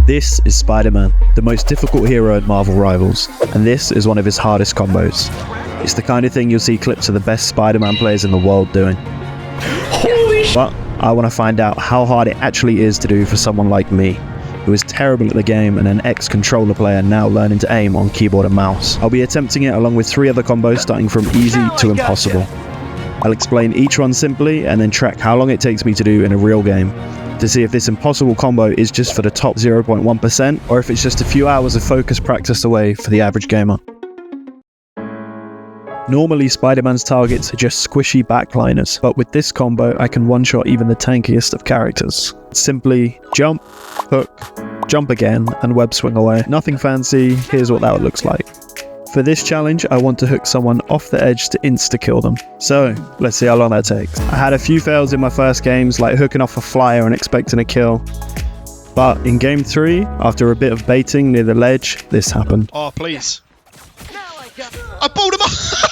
This is Spider-Man, the most difficult hero in Marvel Rivals, and this is one of his hardest combos. It's the kind of thing you'll see clips of the best Spider-Man players in the world doing. But I want to find out how hard it actually is to do for someone like me, who is terrible at the game and an ex-controller player now learning to aim on keyboard and mouse. I'll be attempting it along with 3 other combos starting from easy to impossible. I'll explain each one simply and then track how long it takes me to do in a real game, to see if this impossible combo is just for the top 0.1% or if it's just a few hours of focused practice away for the average gamer. Normally Spider-Man's targets are just squishy backliners, but with this combo I can one-shot even the tankiest of characters. Simply jump, hook, jump again, and web swing away. Nothing fancy, here's what that looks like. For this challenge, I want to hook someone off the edge to insta-kill them. So, let's see how long that takes. I had a few fails in my first games, like hooking off a flyer and expecting a kill. But in game 3, after a bit of baiting near the ledge, this happened. Oh, please. I pulled him off!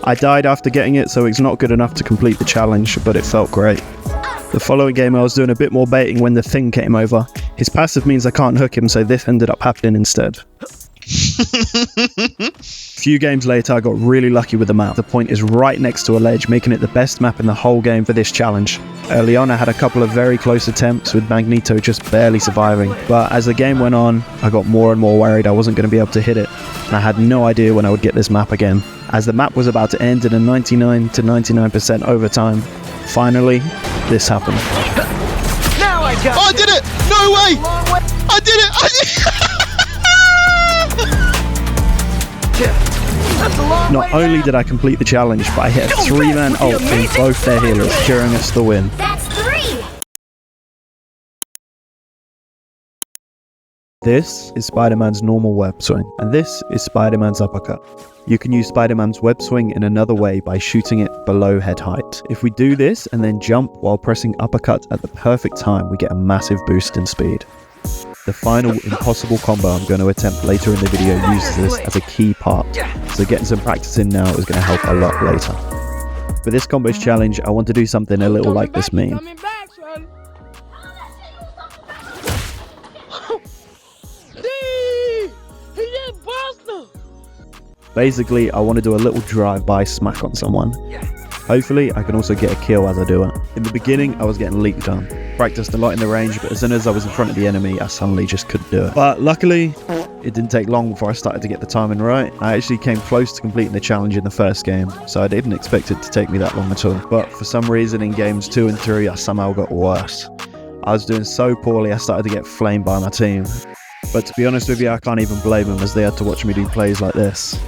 I died after getting it, so it's not good enough to complete the challenge, but it felt great. The following game I was doing a bit more baiting when the Thing came over. His passive means I can't hook him, so this ended up happening instead. A few games later I got really lucky with the map. The point is right next to a ledge, making it the best map in the whole game for this challenge. Early on I had a couple of very close attempts with Magneto just barely surviving, but as the game went on I got more and more worried I wasn't going to be able to hit it, and I had no idea when I would get this map again. As the map was about to end in a 99 to 99% overtime, finally this happened. Now I got I did it! No way! I did it! I did it! Not only did I complete the challenge, but I hit a 3-man ult in both their healers, securing us the win. That's 3! This is Spider-Man's normal web swing, and this is Spider-Man's uppercut. You can use Spider-Man's web swing in another way by shooting it below head height. If we do this and then jump while pressing uppercut at the perfect time, we get a massive boost in speed. The final impossible combo I'm going to attempt later in the video uses this as a key part, so getting some practice in now is going to help a lot later. For this combos challenge, I want to do something a little like this meme. Basically, I want to do a little drive-by smack on someone. Hopefully, I can also get a kill as I do it. In the beginning, I was getting leaked on. Practiced a lot in the range, but as soon as I was in front of the enemy, I suddenly just couldn't do it. But luckily, it didn't take long before I started to get the timing right. I actually came close to completing the challenge in the first game, so I didn't expect it to take me that long at all. But for some reason, in games 2 and 3, I somehow got worse. I was doing so poorly, I started to get flamed by my team. But to be honest with you, I can't even blame them, as they had to watch me do plays like this.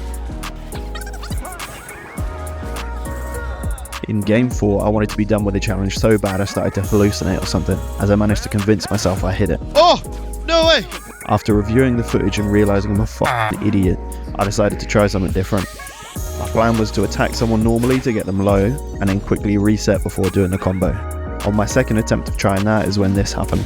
In game 4, I wanted to be done with the challenge so bad I started to hallucinate or something, as I managed to convince myself I hit it. Oh! No way! After reviewing the footage and realising I'm a fucking idiot, I decided to try something different. My plan was to attack someone normally to get them low, and then quickly reset before doing the combo. On my second attempt of trying that is when this happened.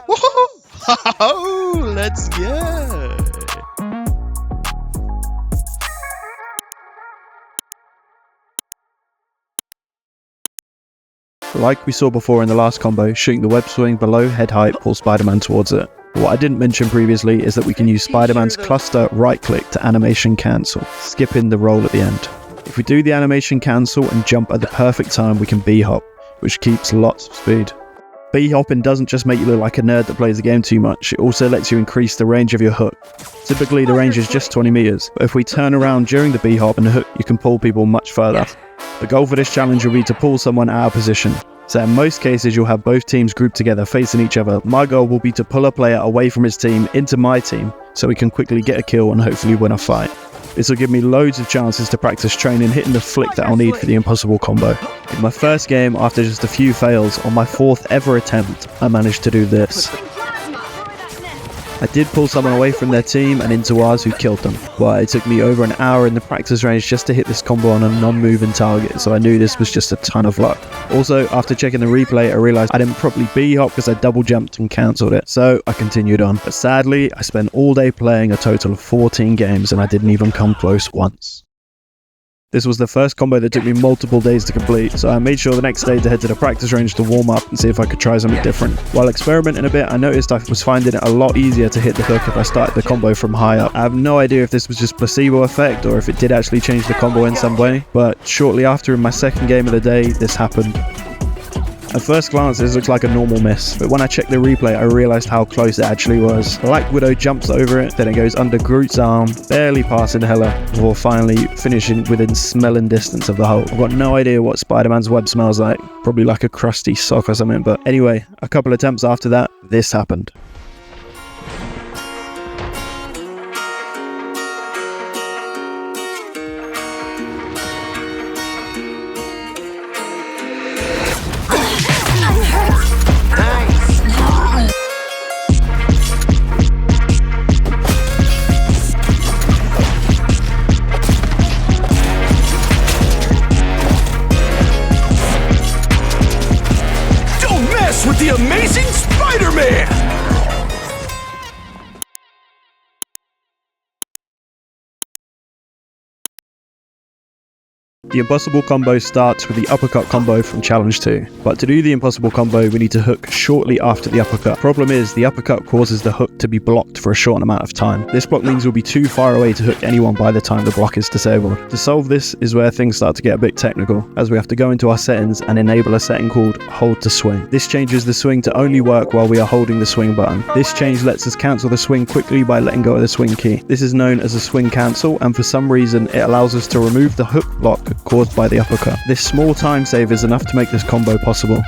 Woohoo! Let's go! Like we saw before in the last combo, shooting the web swing below head height pulls Spider-Man towards it. What I didn't mention previously is that we can use Spider-Man's cluster right click to animation cancel, skipping the roll at the end. If we do the animation cancel and jump at the perfect time, we can B-hop, which keeps lots of speed. B-hopping doesn't just make you look like a nerd that plays the game too much, it also lets you increase the range of your hook. Typically the range is just 20 meters, but if we turn around during the B-hop and hook, you can pull people much further. The goal for this challenge will be to pull someone out of position. So in most cases you'll have both teams grouped together facing each other. My goal will be to pull a player away from his team into my team so we can quickly get a kill and hopefully win a fight. This will give me loads of chances to practice training hitting the flick that I'll need for the impossible combo. In my first game, after just a few fails, on my 4th ever attempt, I managed to do this. I did pull someone away from their team and into ours who killed them, but it took me over an hour in the practice range just to hit this combo on a non-moving target, so I knew this was just a ton of luck. Also, after checking the replay, I realised I didn't properly B-hop because I double jumped and cancelled it, so I continued on. But sadly, I spent all day playing a total of 14 games and I didn't even come close once. This was the first combo that took me multiple days to complete, so I made sure the next day to head to the practice range to warm up and see if I could try something different. While experimenting a bit, I noticed I was finding it a lot easier to hit the hook if I started the combo from high up. I have no idea if this was just placebo effect or if it did actually change the combo in some way, but shortly after, in my second game of the day, this happened. At first glance, this looks like a normal miss, but when I checked the replay, I realized how close it actually was. Black Widow jumps over it, then it goes under Groot's arm, barely passing Hela, before finally finishing within smelling distance of the hole. I've got no idea what Spider-Man's web smells like, probably like a crusty sock or something, but anyway, a couple attempts after that, this happened. With the Amazing Spider-Man! The impossible combo starts with the uppercut combo from challenge 2, but to do the impossible combo we need to hook shortly after the uppercut. Problem is, the uppercut causes the hook to be blocked for a short amount of time. This block means we'll be too far away to hook anyone by the time the block is disabled. To solve this is where things start to get a bit technical, as we have to go into our settings and enable a setting called hold to swing. This changes the swing to only work while we are holding the swing button. This change lets us cancel the swing quickly by letting go of the swing key. This is known as a swing cancel, and for some reason it allows us to remove the hook block caused by the uppercut. This small time save is enough to make this combo possible.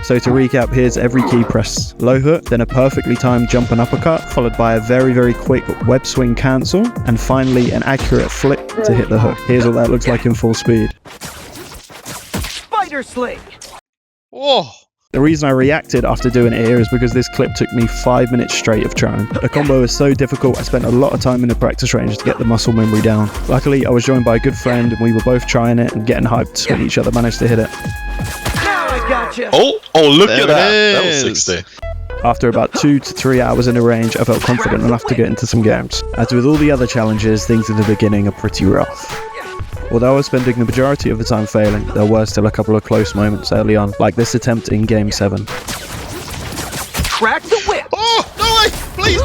So to recap, here's every key press. Low hook, then a perfectly timed jump and uppercut, followed by a very quick web swing cancel, and finally an accurate flick to hit the hook. Here's what that looks like in full speed. Spider Sling! Oh, The reason I reacted after doing it here is because this clip took me 5 minutes straight of trying. The combo is so difficult, I spent a lot of time in the practice range to get the muscle memory down. Luckily, I was joined by a good friend and we were both trying it and getting hyped when each other managed to hit it. Now I gotcha! Oh, look There at that. it That was is. 60. After about 2 to 3 hours in the range, I felt confident enough to get into some games. As with all the other challenges, things in the beginning are pretty rough. Although I was spending the majority of the time failing, there were still a couple of close moments early on, like this attempt in Game 7. Crack the whip! oh, no way! Please,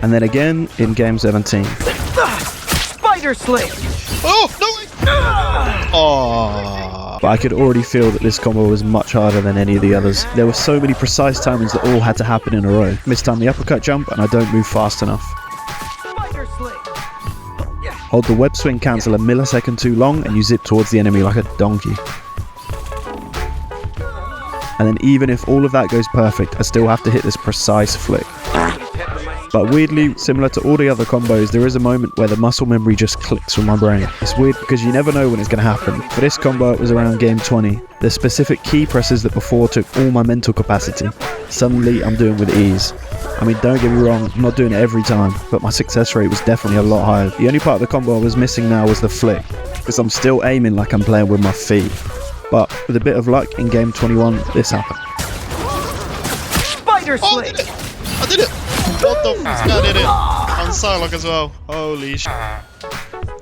And then again in Game 17. Spider Sling! Oh, no way! Oh. But I could already feel that this combo was much harder than any of the others. There were so many precise timings that all had to happen in a row. Mistime the uppercut jump and I don't move fast enough. Spider Sling! Hold the web swing cancel a millisecond too long and you zip towards the enemy like a donkey. And then even if all of that goes perfect, I still have to hit this precise flick. But weirdly, similar to all the other combos, there is a moment where the muscle memory just clicks from my brain. It's weird because you never know when it's going to happen. For this combo, it was around game 20. The specific key presses that before took all my mental capacity, suddenly I'm doing with ease. I mean, don't get me wrong, I'm not doing it every time, but my success rate was definitely a lot higher. The only part of the combo I was missing now was the flick, because I'm still aiming like I'm playing with my feet. But with a bit of luck, in game 21, this happened. Spider Oh, I Sling! did it! I did it! What the f***? I did it! On Psylocke as well. Holy sh**.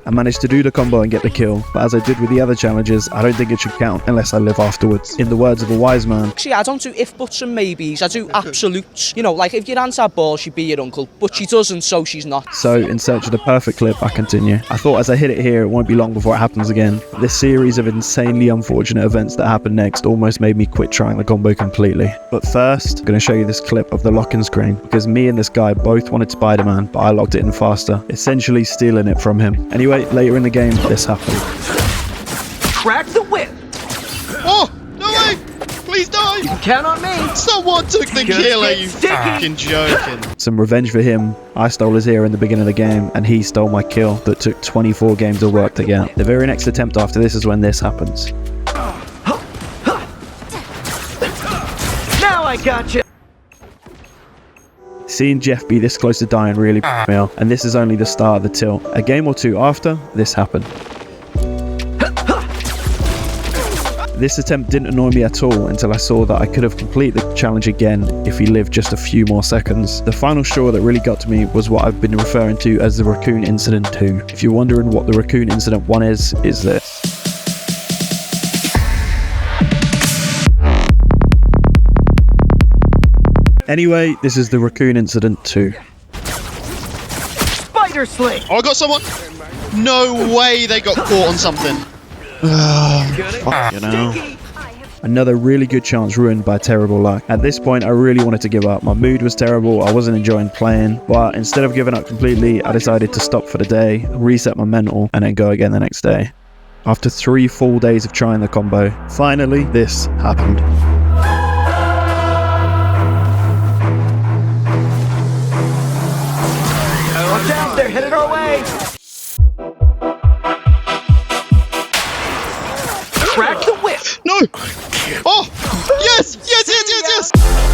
I managed to do the combo and get the kill, but as I did with the other challenges, I don't think it should count unless I live afterwards. In the words of a wise man, See, I don't do if, buts and maybes, I do absolutes. You know, like if your aunt had balls, she'd be your uncle, but she doesn't, so she's not. so in search of the perfect clip, I continue. I thought as I hit it here, it won't be long before it happens again. This series of insanely unfortunate events that happened next almost made me quit trying the combo completely. But first, I'm going to show you this clip of the lock-in screen, because me and this guy both wanted Spider-Man, but I locked it in faster, essentially stealing it from him. Anyway, later in the game, this happened. Crack the whip! Oh, no way! Please die! You can count on me! Someone took the Gonna kill, are get you sticky. fucking joking? Some revenge for him. I stole his ear in the beginning of the game, and he stole my kill that took 24 games of work to get. The very next attempt after this is when this happens. Now I gotcha! Seeing Jeff be this close to dying really pissed me off, and this is only the start of the tilt. A game or two after, this happened. This attempt didn't annoy me at all until I saw that I could have completed the challenge again if he lived just a few more seconds. The final straw that really got to me was what I've been referring to as the Raccoon Incident 2. If you're wondering what the Raccoon Incident 1 is this. Anyway, this is the Raccoon Incident 2. Spider sling. Oh, I got someone. No way they got caught on something. You know. Another really good chance ruined by terrible luck. At this point, I really wanted to give up. My mood was terrible, I wasn't enjoying playing, but instead of giving up completely, I decided to stop for the day, reset my mental, and then go again the next day. After 3 full days of trying the combo, finally, this happened. Watch out, they're headed our way. Crack the whip. No. Oh, yes, yes, yes, yes, yes.